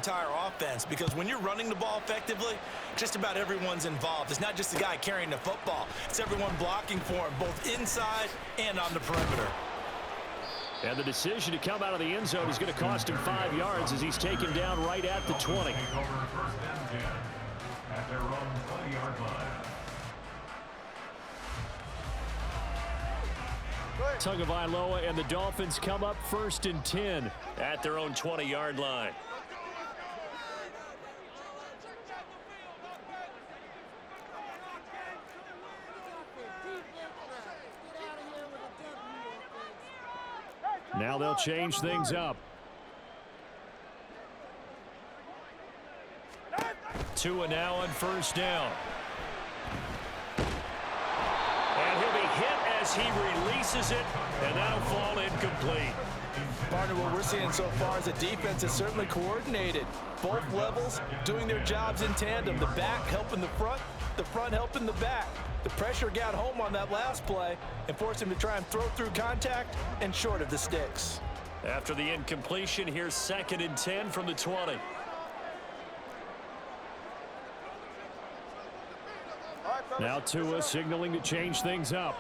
entire offense, because when you're running the ball effectively, just about everyone's involved. It's not just the guy carrying the football. It's everyone blocking for him, both inside and on the perimeter. And the decision to come out of the end zone is going to cost him 5 yards as he's taken down right at the 20. Take over first and 10 at their own 20-yard line. Tagovailoa and the Dolphins come up first and 10 at their own 20-yard line. Now they'll change things up. Tua now on first down. And he'll be hit as he releases it, and that'll fall incomplete. Partner, what we're seeing so far is the defense is certainly coordinated. Both levels doing their jobs in tandem. The back helping the front helping the back. The pressure got home on that last play and forced him to try and throw through contact and short of the sticks. After the incompletion, here's 2nd and 10 from the 20. Now Tua signaling to change things up.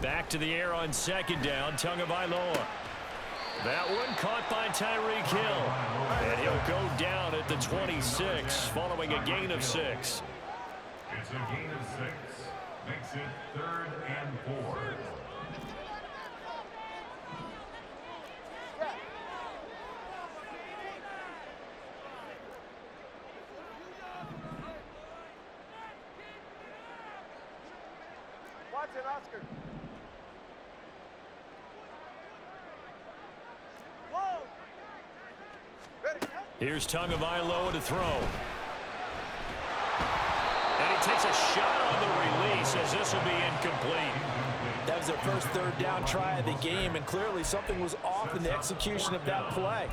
Back to the air on 2nd down, Tagovailoa. That one caught by Tyreek Hill. And he'll go down at the 26 following a gain of 6. It's a gain of 6. Makes it 3rd and 4. Watch it, Oscar. Here's Tagovailoa to throw. And he takes a shot on the release as this will be incomplete. That was their first 3rd down try of the game, and clearly something was off in the execution of that play.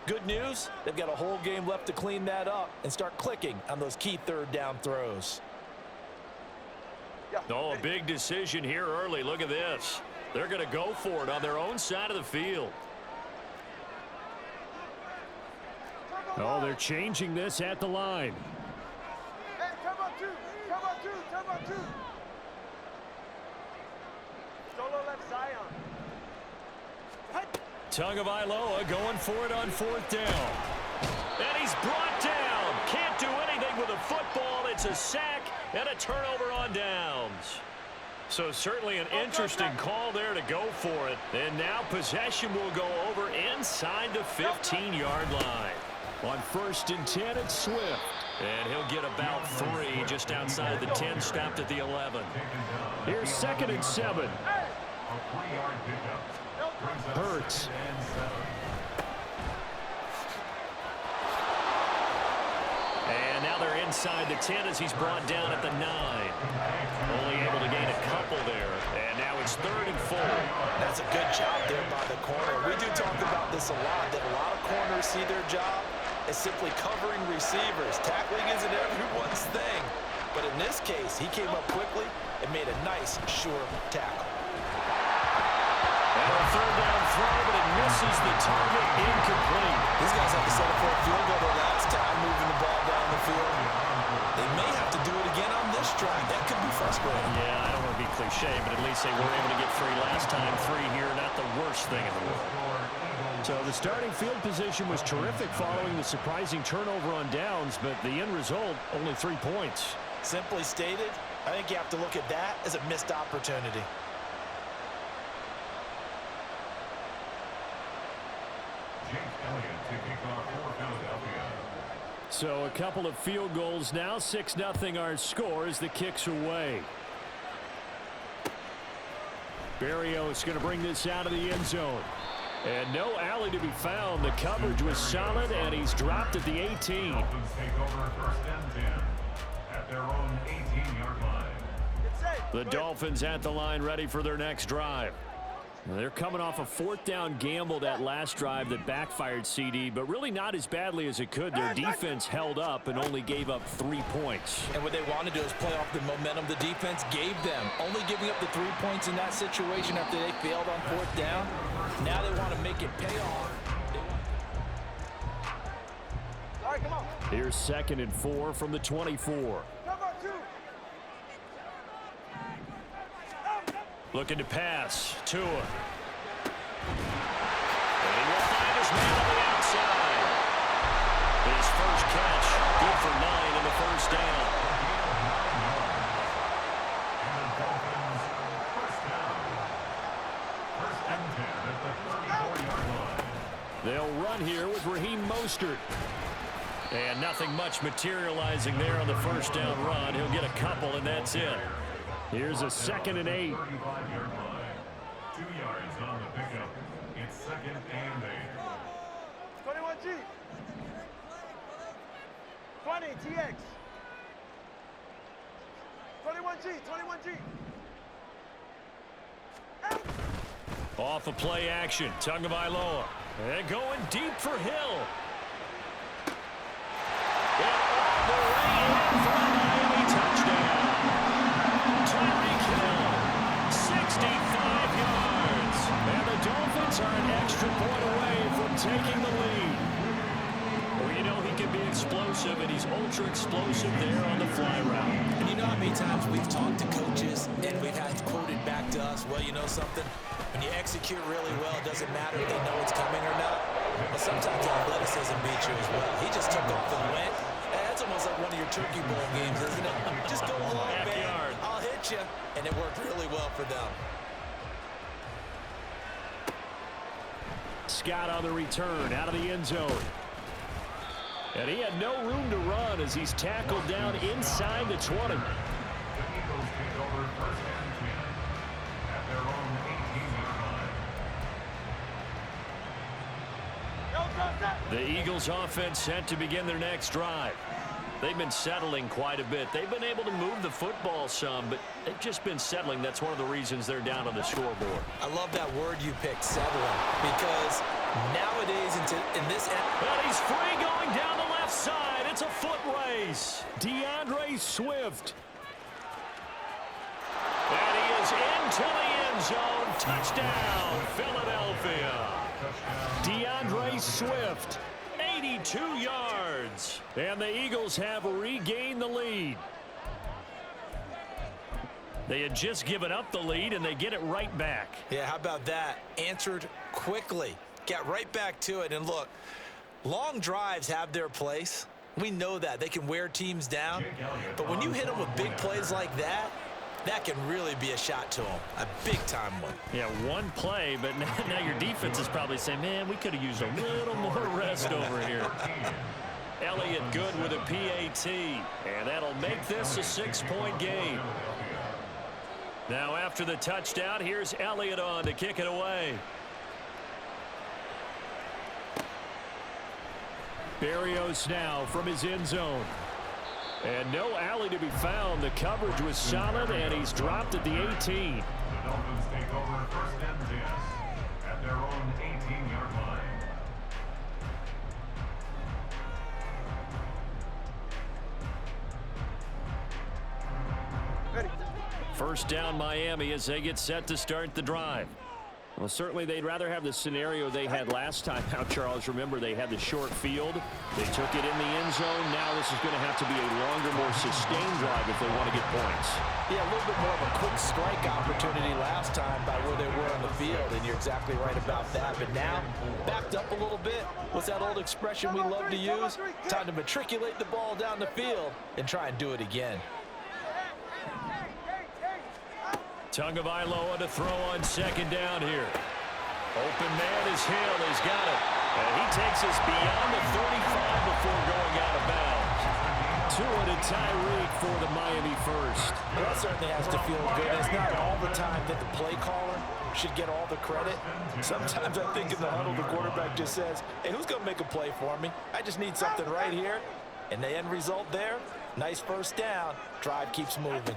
Good news, they've got a whole game left to clean that up and start clicking on those key 3rd down throws. Oh, a big decision here early. Look at this. They're going to go for it on their own side of the field. Oh, they're changing this at the line. Hey, come on, 2. Come on, 2. Come on, 2. Solo left Zion. Tagovailoa going for it on 4th down. And he's brought down. Can't do anything with a football. It's a sack and a turnover on downs. So certainly an interesting call there to go for it. And now possession will go over inside the 15-yard line. On 1st and 10, it's Swift. And he'll get about 3 just outside the 10, stopped at the 11. Here's 2nd and 7. Hurts. And now they're inside the 10 as he's brought down at the 9. Only able to gain a couple there. And now it's 3rd and 4. That's a good job there by the corner. We do talk about this a lot, that a lot of corners see their job as simply covering receivers. Tackling isn't everyone's thing. But in this case, he came up quickly and made a nice, sure tackle. And a 3rd down throw, but it misses the target, incomplete. These guys have to set up for a field goal their last time moving the ball down the field. They may have to do it again on this drive. That could be frustrating. Yeah, I don't want to be cliche, but at least they were able to get 3 last time. 3 here, not the worst thing in the world. So the starting field position was terrific following the surprising turnover on downs, but the end result, only 3 points. Simply stated, I think you have to look at that as a missed opportunity. So a couple of field goals now, 6-0 our score as the kicks away. Berrios going to bring this out of the end zone. And no alley to be found. The coverage was solid, and he's dropped at the 18. Dolphins take over 1st and 10 at their own 18-yard line. The Dolphins at the line ready for their next drive. They're coming off a 4th down gamble that last drive that backfired, CD, but really not as badly as it could. Their defense held up and only gave up 3 points. And what they want to do is play off the momentum the defense gave them. Only giving up the 3 points in that situation after they failed on 4th down. Now they want to make it pay off. All right, come on. Here's 2nd and 4 from the 24. Cover 2. Looking to pass. Tua. And he will find his man on the outside. His first catch, good for 9 in the first down. They'll run here with Raheem Mostert. And nothing much materializing there on the first down run. He'll get a couple, and that's it. Here's a 2nd and 8. 2 yards on the pickup. It's 2nd and 8. 21G. 20 TX. 21G. 21G. Off of play action. Tagovailoa. And going deep for Hill. And all the way in for a Miami touchdown. Tyreek Hill, 65 yards. And the Dolphins are an extra point away from taking the lead. Well, you know he can be explosive, and he's ultra explosive there on the fly route. And you know how many times we've talked to coaches and we've had quoted back to us, well, you know something? When you execute really well, it doesn't matter if they know it's coming or not. But sometimes athleticism beats you as well. He just took off and went. And that's almost like one of your turkey bowl games, isn't it? Just go along, man. I'll hit you. And it worked really well for them. Scott on the return out of the end zone. And he had no room to run as he's tackled down inside the 20. The Eagles take over 1st and 10 at their own 18-yard line. The Eagles offense set to begin their next drive. They've been settling quite a bit. They've been able to move the football some, but they've just been settling. That's one of the reasons they're down on the scoreboard. I love that word you picked, settling, because nowadays in this end. But he's free going down the left side. It's a foot race. DeAndre Swift. And he is into the end zone. Touchdown, Philadelphia. DeAndre Swift, 82 yards. And the Eagles have regained the lead. They had just given up the lead, and they get it right back. Yeah, how about that? Answered quickly. Got right back to it. And look, long drives have their place. We know that. They can wear teams down. But when you hit them with big plays like that, that can really be a shot to them. A big-time one. Yeah, one play, but now your defense is probably saying, man, we could have used a little more rest over here. Elliott good with a PAT, and that'll make this a 6-point game. Now after the touchdown, here's Elliott on to kick it away. Berrios now from his end zone. And no alley to be found. The coverage was solid, and he's dropped at the 18. The Dolphins take over 1st and 10 at their own 18-yard line. Ready. First down Miami as they get set to start the drive. Well, certainly they'd rather have the scenario they had last time out, Charles. Remember, they had the short field. They took it in the end zone. Now this is going to have to be a longer, more sustained drive if they want to get points. Yeah, a little bit more of a quick strike opportunity last time by where they were on the field, and you're exactly right about that. But now, backed up a little bit. What's that old expression we love to use? Time to matriculate the ball down the field and try and do it again. Tagovailoa to throw on 2nd down here. Open man is Hill. He's got it. And he takes us beyond the 35 before going out of bounds. Tua to Tyreek for the Miami first. Well, that certainly has to feel good. It's not all the time that the play caller should get all the credit. Sometimes I think in the huddle, the quarterback just says, hey, who's going to make a play for me? I just need something right here. And the end result there, nice first down. Drive keeps moving.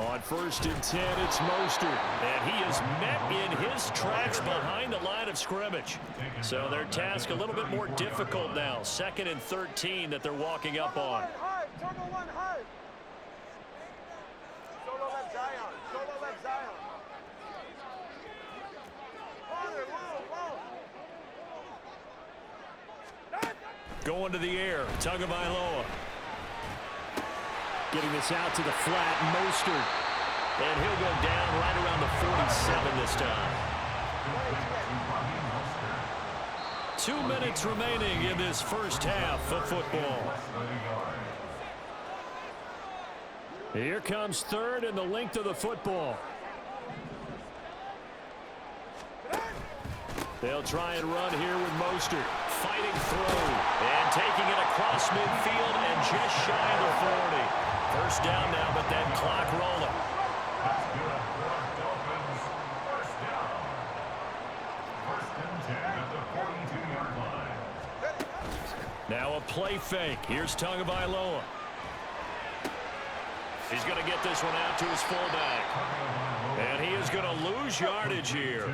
On 1st and 10, it's Mostert. And he is met in his tracks behind the line of scrimmage. So their task a little bit more difficult now. 2nd and 13 that they're walking up on. Turbo one high. Solo left Zion. Solo left Zion. Going to the air. Tagovailoa. Getting this out to the flat. Mostert. And he'll go down right around the 47 this time. 2 minutes remaining in this first half of football. Here comes 3rd and the length of the football. They'll try and run here with Mostert. Fighting through and taking it across midfield and just shy of the 40. First down now, but that clock rolling. That's good for Dolphins. First down. 1st and 10 at the 42-yard line. Now a play fake. Here's Tagovailoa. He's going to get this one out to his fullback. And he is going to lose yardage here.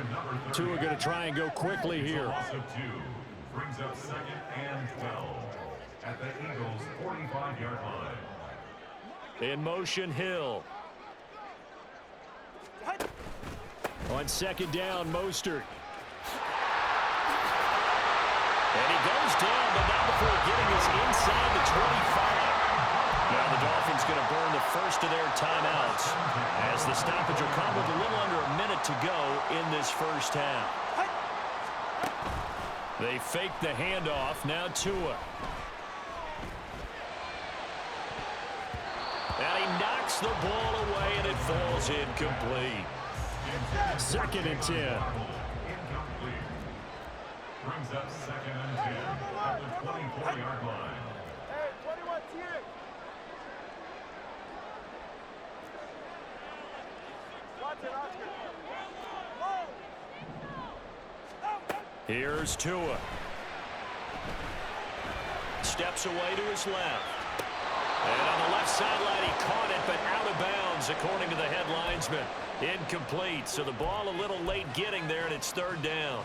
Tua going to try and go quickly here. Brings up 2nd and 12 at the Eagles' 45-yard line. In motion, Hill. On 2nd down, Mostert. And he goes down, but not before getting us inside the 25. Now the Dolphins going to burn the first of their timeouts as the stoppage will come with a little under a minute to go in this first half. They fake the handoff. Now Tua. And he knocks the ball away, and it falls incomplete. 2nd and 10. Incomplete. Brings up 2nd and 10 at the 24-yard line. Hey, 21 TX. Watch it, Oscar. Here's Tua. Steps away to his left. And on the left sideline, he caught it, but out of bounds, according to the head linesman. Incomplete, so the ball a little late getting there, and it's 3rd down.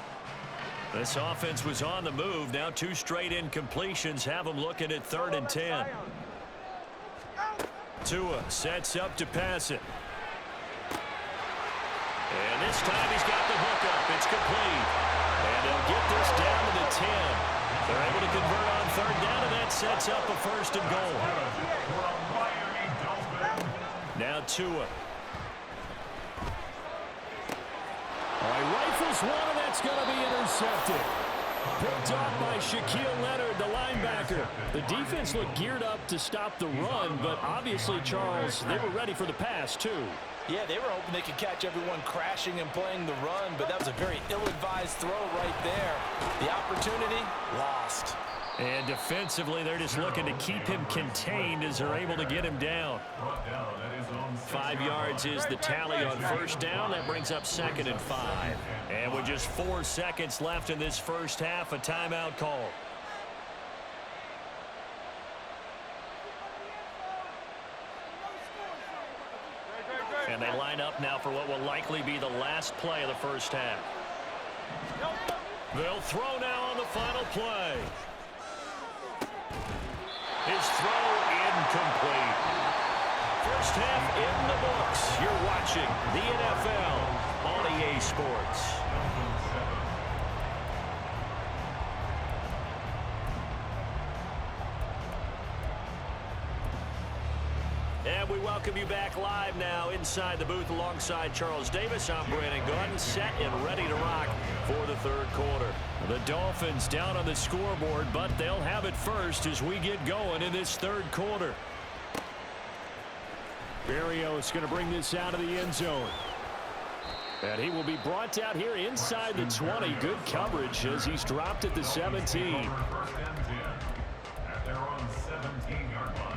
This offense was on the move. Now 2 straight incompletions have them looking at 3rd and 10. Tua sets up to pass it. And this time he's got the hookup. It's complete. And they'll get this down to the 10. They're able to convert on 3rd down, and that sets up a 1st and goal. Now Tua. All right, rifles one, and that's going to be intercepted. Picked off by Shaquille Leonard, the linebacker. The defense looked geared up to stop the run, but obviously, Charles, they were ready for the pass, too. Yeah, they were hoping they could catch everyone crashing and playing the run, but that was a very ill-advised throw right there. The opportunity, lost. And defensively, they're just looking to keep him contained as they're able to get him down. 5 yards is the tally on 1st down. That brings up 2nd and 5. And with just 4 seconds left in this first half, a timeout call. And they line up now for what will likely be the last play of the first half. They'll throw now on the final play. His throw incomplete. First half in the books. You're watching the NFL on EA Sports. And we welcome you back live now inside the booth alongside Charles Davis. I'm Brandon Gordon, set and ready to rock for the 3rd quarter. The Dolphins down on the scoreboard, but they'll have it first as we get going in this 3rd quarter. Berrios going to bring this out of the end zone. And he will be brought out here inside the 20. Good coverage as he's dropped at the 17. 1st and 10 at their own 17-yard line.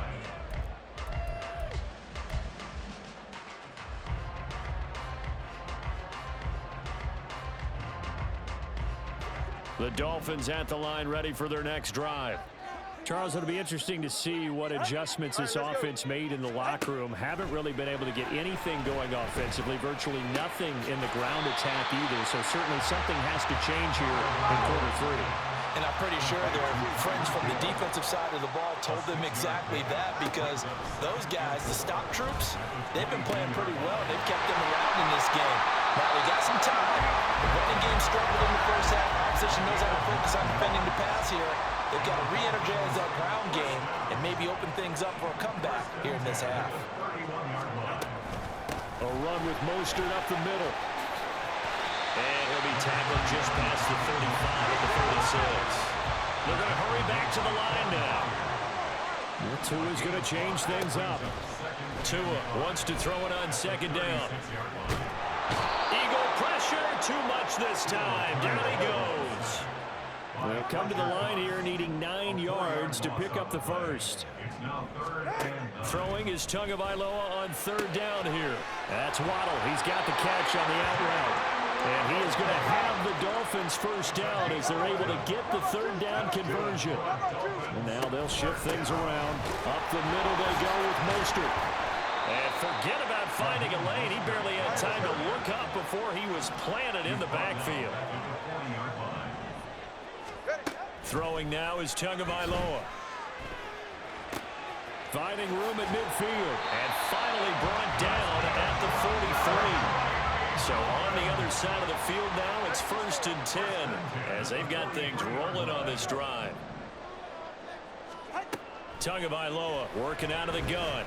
The Dolphins at the line ready for their next drive. Charles, it'll be interesting to see what adjustments this offense made in the locker room. Haven't really been able to get anything going offensively, virtually nothing in the ground attack either. So certainly something has to change here in quarter 3. And I'm pretty sure their friends from the defensive side of the ball told them exactly that, because those guys, the stock troops, they've been playing pretty well. They've kept them around in this game. Now they got some time. The running game struggled in the first half. Opposition knows how to focus on defending the pass here. They've got to re-energize that ground game and maybe open things up for a comeback here in this half. A run with Mostert up the middle. And he'll be tackled just past the 35 at the 36. They're going to hurry back to the line now. Tua's going to change things up. Tua wants to throw it on second down. Eagle pressure, too much this time. Down he goes. They'll come to the line here needing 9 yards to pick up the first. Throwing is Tagovailoa on third down here. That's Waddle. He's got the catch on the out route. And he is going to have the Dolphins first down as they're able to get the third down conversion. And now they'll shift things around. Up the middle they go with Mostert. And forget about finding a lane. He barely had time to look up before he was planted in the backfield. Throwing now is Tagovailoa. Finding room at midfield. And finally brought down at the 43. So on the other side of the field now, it's 1st and 10 as they've got things rolling on this drive. Tagovailoa working out of the gun.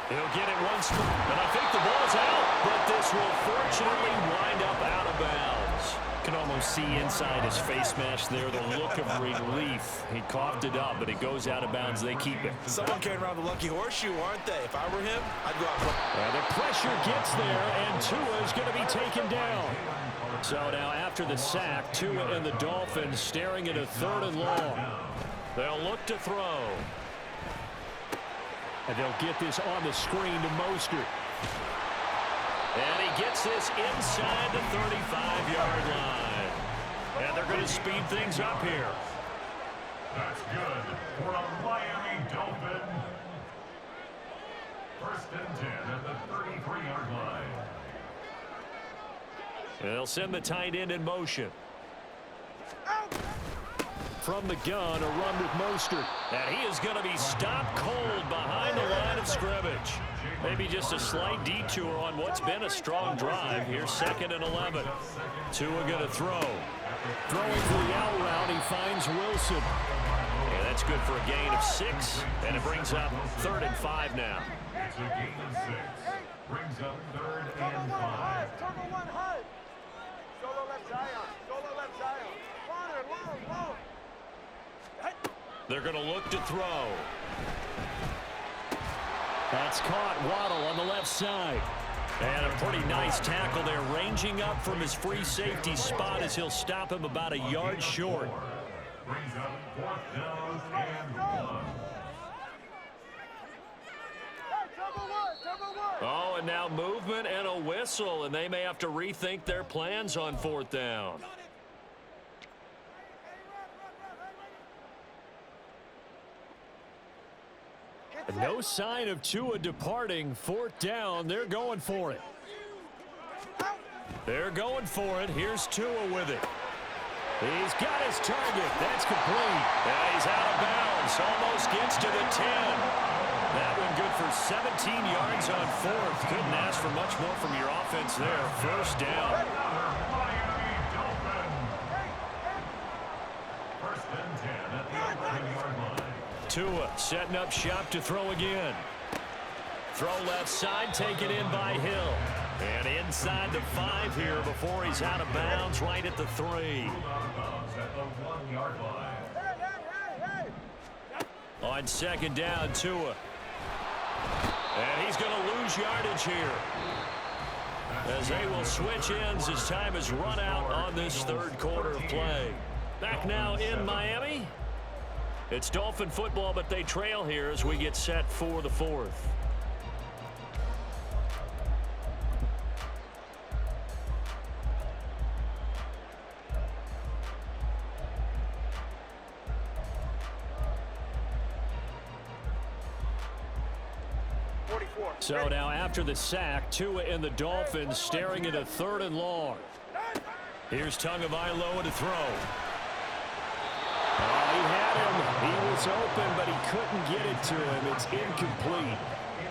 He'll get it once more, and I think the ball's out, but this will fortunately wind up out of bounds. Can almost see inside his face mask there the look of relief. He coughed it up, but it goes out of bounds. They keep it. Someone carrying around the lucky horseshoe, aren't they? If I were him, I'd go out. The pressure gets there, and Tua is going to be taken down. So now after the sack, Tua and the Dolphins staring at a 3rd and long. They'll look to throw. And they'll get this on the screen to Mostert. And he gets this inside the 35-yard line. And they're going to speed things up here. That's good for a Miami Dolphin. 1st and 10 at the 33-yard line. They'll send the tight end in motion. From the gun, a run with Mostert. And he is going to be stopped cold behind the line of scrimmage. Maybe just a slight detour on what's been a strong drive. Here's 2nd and 11. Tua going to throw. Throwing for the out route, he finds Wilson. And that's good for a gain of 6. And it brings up 3rd and 5 now. It's a gain of 6. Brings up 3rd and 5. Turbo 1 high. Solo left Zion. Solo left Zion. Corner, long. They're going to look to throw. That's caught. Waddle on the left side. And a pretty nice tackle there, ranging up from his free safety spot as he'll stop him about a yard short. Brings up 4th down and 1. Oh, and now movement and a whistle, and they may have to rethink their plans on 4th down. No sign of Tua departing. 4th down. They're going for it. They're going for it. Here's Tua with it. He's got his target. That's complete. And he's out of bounds. Almost gets to the 10. That one good for 17 yards on 4th. Couldn't ask for much more from your offense there. 1st down. Miami Dolphin. 1st and 10 at the 11-yard line. Tua setting up shop to throw again. Throw left side, taken in by Hill. And inside the 5 here before he's out of bounds, right at the 3. Out of bounds at the 1-yard line. On 2nd down, Tua. And he's going to lose yardage here, as they will switch ends as time has run out on this 3rd quarter of play. Back now in Miami. It's Dolphin football, but they trail here as we get set for the 4th. 44. So now after the sack, Tua and the Dolphins staring at a 3rd and long. Here's Tagovailoa to throw. He had him. He was open, but he couldn't get it to him. It's incomplete.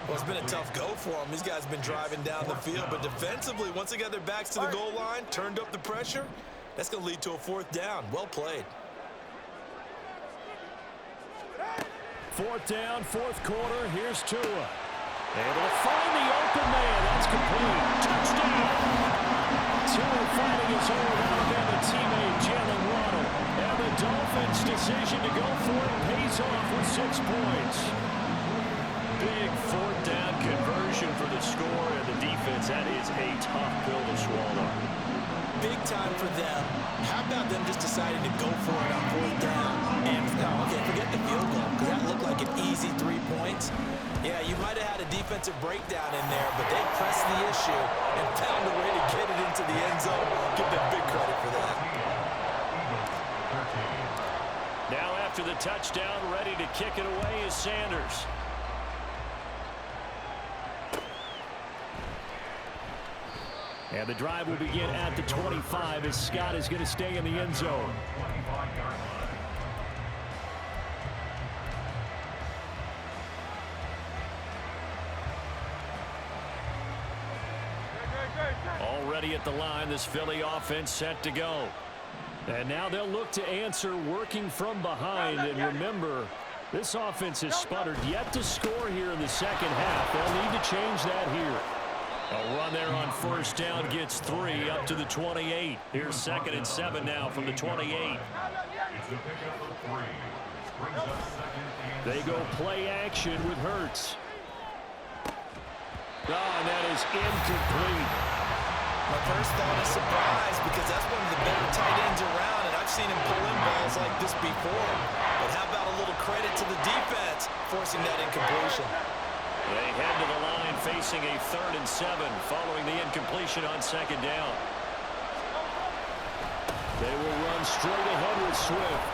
Well, it's been a tough go for them. These guys have been driving down the field, but defensively, once they got their backs to the goal line, turned up the pressure, that's going to lead to a 4th down. Well played. 4th down, 4th quarter. Here's Tua. Able to find the open man. That's complete. Touchdown. Tua finding his old Alabama teammate, Jalen Waddle. And the Dolphins' decision to go for it pays off with 6 points. Big 4th down conversion for the score, and the defense, that is a tough pill to swallow. Big time for them. How about them just deciding to go for it on 4th down? And, okay, forget the field goal, because that looked like an easy 3 points. Yeah, you might have had a defensive breakdown in there, but they pressed the issue and found a way to get it into the end zone. Give them big credit for that. Now after the touchdown, ready to kick it away is Sanders. And the drive will begin at the 25 as Scott is going to stay in the end zone. Already at the line, this Philly offense set to go. And now they'll look to answer working from behind. And remember, this offense has sputtered yet to score here in the second half. They'll need to change that here. A run there on 1st down gets 3 up to the 28. Here's 2nd and 7 now from the 28. They go play action with Hurts. And that is incomplete. My first thought is surprise, because that's one of the better tight ends around, and I've seen him pull in balls like this before. But how about a little credit to the defense forcing that incompletion? They head to the line facing a 3rd and 7 following the incompletion on 2nd down. They will run straight ahead with Swift.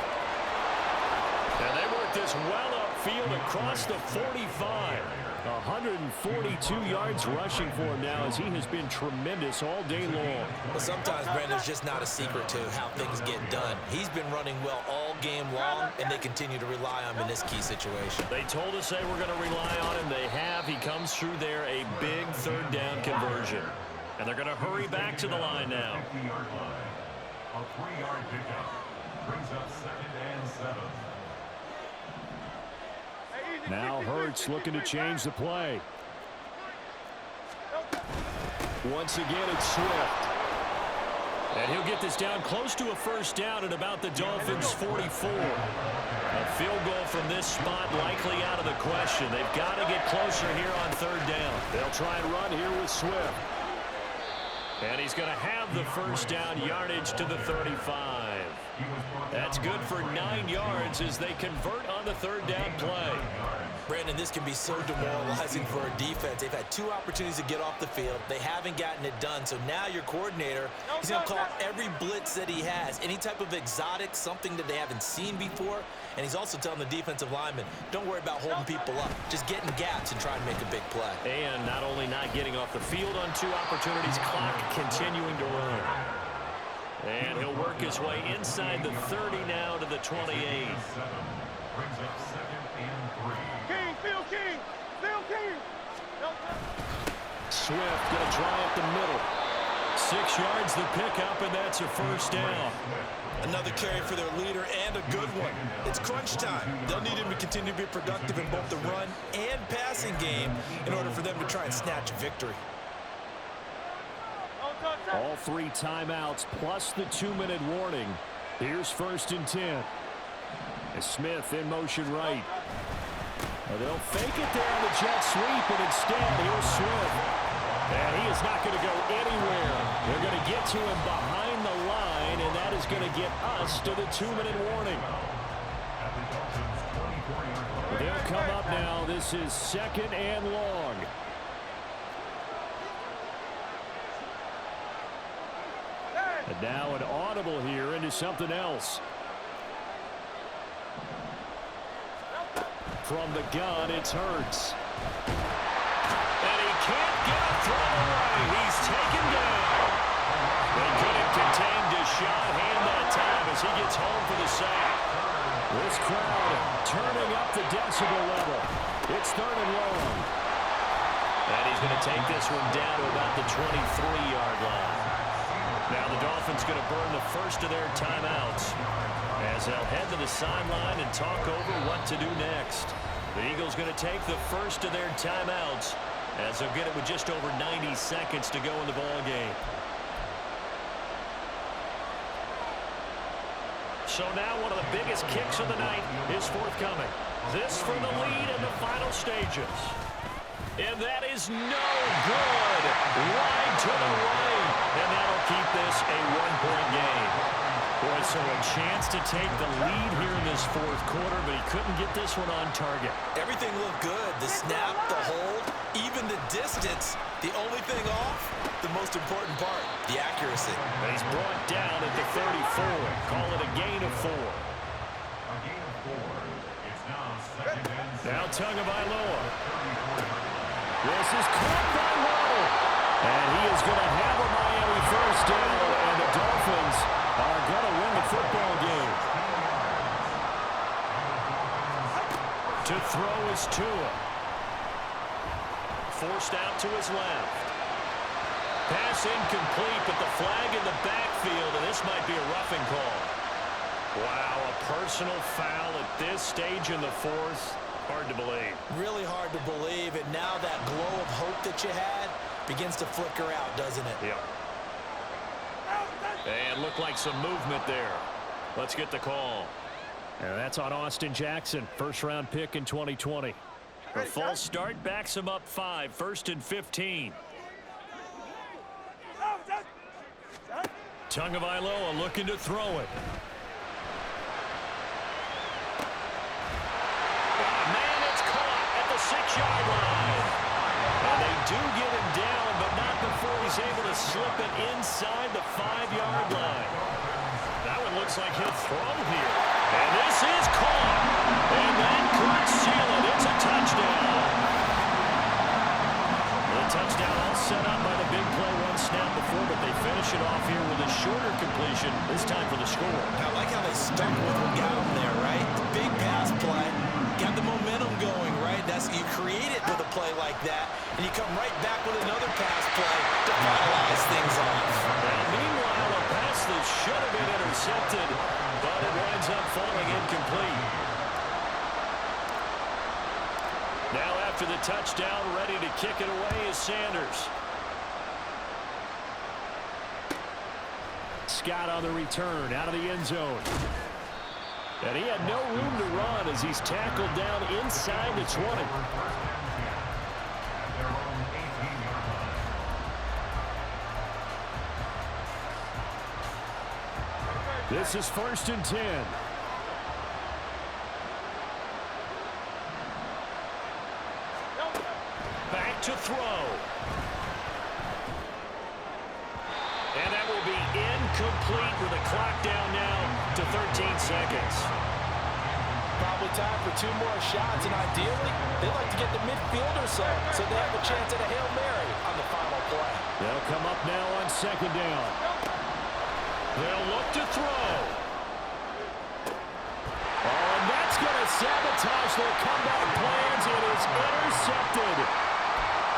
And they work this well upfield across the 45. 142 yards rushing for him now, as he has been tremendous all day long. Well, sometimes, Brandon, there's just not a secret to how things get done. He's been running well all game long, and they continue to rely on him in this key situation. They told us they were going to rely on him. They have. He comes through there, a big 3rd down conversion. And they're going to hurry back to the line now. A 3-yard pickup brings up 2nd and 7. Now Hurts looking to change the play. Once again, it's Swift. And he'll get this down close to a 1st down at about the Dolphins' 44. A field goal from this spot likely out of the question. They've got to get closer here on 3rd down. They'll try and run here with Swift. And he's going to have the 1st down yardage to the 35. That's good for 9 yards as they convert on the 3rd down play. Brandon, this can be so demoralizing for a defense. They've had 2 opportunities to get off the field. They haven't gotten it done. So now your coordinator, he's going to call every blitz that he has, any type of exotic, something that they haven't seen before. And he's also telling the defensive lineman, don't worry about holding people up. Just get in gaps and try to make a big play. And not only not getting off the field on 2 opportunities, clock continuing to run. And he'll work his way inside the 30 now to the 28. Brings up 2nd and 3. King, Phil King, Phil King. Swift going to try up the middle. 6 yards the pickup, and that's a 1st down. Another carry for their leader, and a good one. It's crunch time. They'll need him to continue to be productive in both the run and passing game in order for them to try and snatch a victory. All 3 timeouts plus the 2-minute warning. Here's 1st and 10. As Smith in motion right. They'll fake it there on the jet sweep, and instead here's Swift. And he is not going to go anywhere. They're going to get to him behind the line, and that is going to get us to the 2-minute warning. They'll come up now. This is 2nd and long. And now an audible here into something else. From the gun, it's Hurts. can't get a throw away. He's taken down. They couldn't contain Deshaun Hand that time as he gets home for the sack. This crowd turning up the decibel level. It's 3rd and long. And he's going to take this one down to about the 23-yard line. Now the Dolphins going to burn the first of their timeouts as they'll head to the sideline and talk over what to do next. The Eagles going to take the first of their timeouts as they'll get it with just over 90 seconds to go in the ball game. So now one of the biggest kicks of the night is forthcoming. This for the lead in the final stages. And that is no good. Wide to the right. And that'll keep this a 1-point game. Boy, so a chance to take the lead here in this 4th quarter, but he couldn't get this one on target. Everything looked good. The snap, the hold, even the distance. The only thing off, the most important part, the accuracy. And he's brought down at the 34. Call it a gain of 4. A gain of 4. It's now 2nd and 6. Now Tagovailoa. This is caught by Waddle. And he is going to have a Miami first down, and the Dolphins are going to win the football game. To throw is Tua. Forced out to his left. Pass incomplete, but the flag in the backfield, and this might be a roughing call. Wow, a personal foul at this stage in the 4th. Hard to believe. Really hard to believe, and now that glow of hope that you had begins to flicker out, doesn't it? Yep. And looked like some movement there. Let's get the call. And that's on Austin Jackson, 1st-round pick in 2020. A false start backs him up 5, 1st and 15. Tagovailoa looking to throw it. Man, it's caught at the 6-yard line. And they do get him down, but not before he's able to slip it inside the 5-yard line. That one looks like he'll throw here. And this is caught. And that could seal it. It's a touchdown. The touchdown all set up by the big play 1 snap before, but they finish it off here with a shorter completion, this time for the score. I like how they stuck with what got them there, right? The big pass play. Got the momentum going, right? You create it with a play like that, and you come right back with another pass play to finalize things off. And meanwhile, a pass that should have been intercepted, but it winds up falling incomplete. Now after the touchdown, ready to kick it away is Sanders. Scott on the return, out of the end zone. And he had no room to run as he's tackled down inside the 20. This is 1st and 10. Back to throw. And that will be incomplete with a clock down now to 13 seconds. Probably time for 2 more shots, and ideally, they'd like to get the midfield or so they have a chance at a Hail Mary on the final play. They'll come up now on 2nd down. They'll look to throw. Oh, and that's going to sabotage their comeback plans. It is intercepted.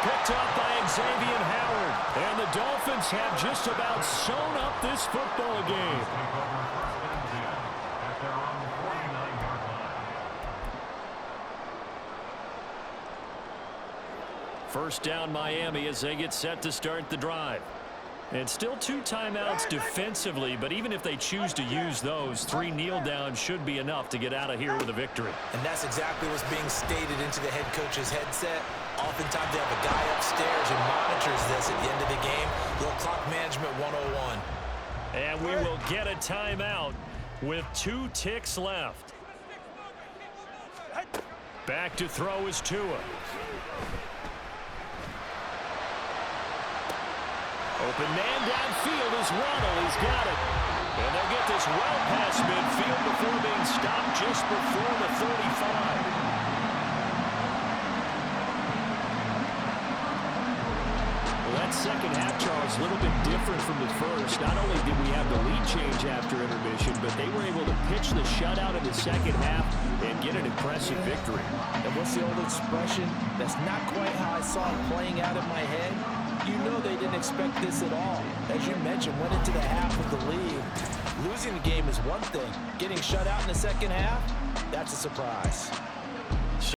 Picked up by Xavier Howard. And the Dolphins have just about sewn up this football game. First down Miami as they get set to start the drive. And still 2 timeouts defensively, but even if they choose to use those, 3 kneel downs should be enough to get out of here with a victory. And that's exactly what's being stated into the head coach's headset. Oftentimes they have a guy upstairs who monitors this at the end of the game. Little clock management 101. And we will get a timeout with 2 ticks left. Back to throw is Tua. Open man downfield is Waddle. He's got it. And they'll get this well past midfield before being stopped just before the 35. second half, Charles, a little bit different from the first. Not only did we have the lead change after intermission, but they were able to pitch the shutout in the second half and get an impressive victory. And what's the old expression? That's not quite how I saw it playing out in my head. You know they didn't expect this at all. As you mentioned, went into the half with the lead. Losing the game is one thing. Getting shut out in the second half, that's a surprise.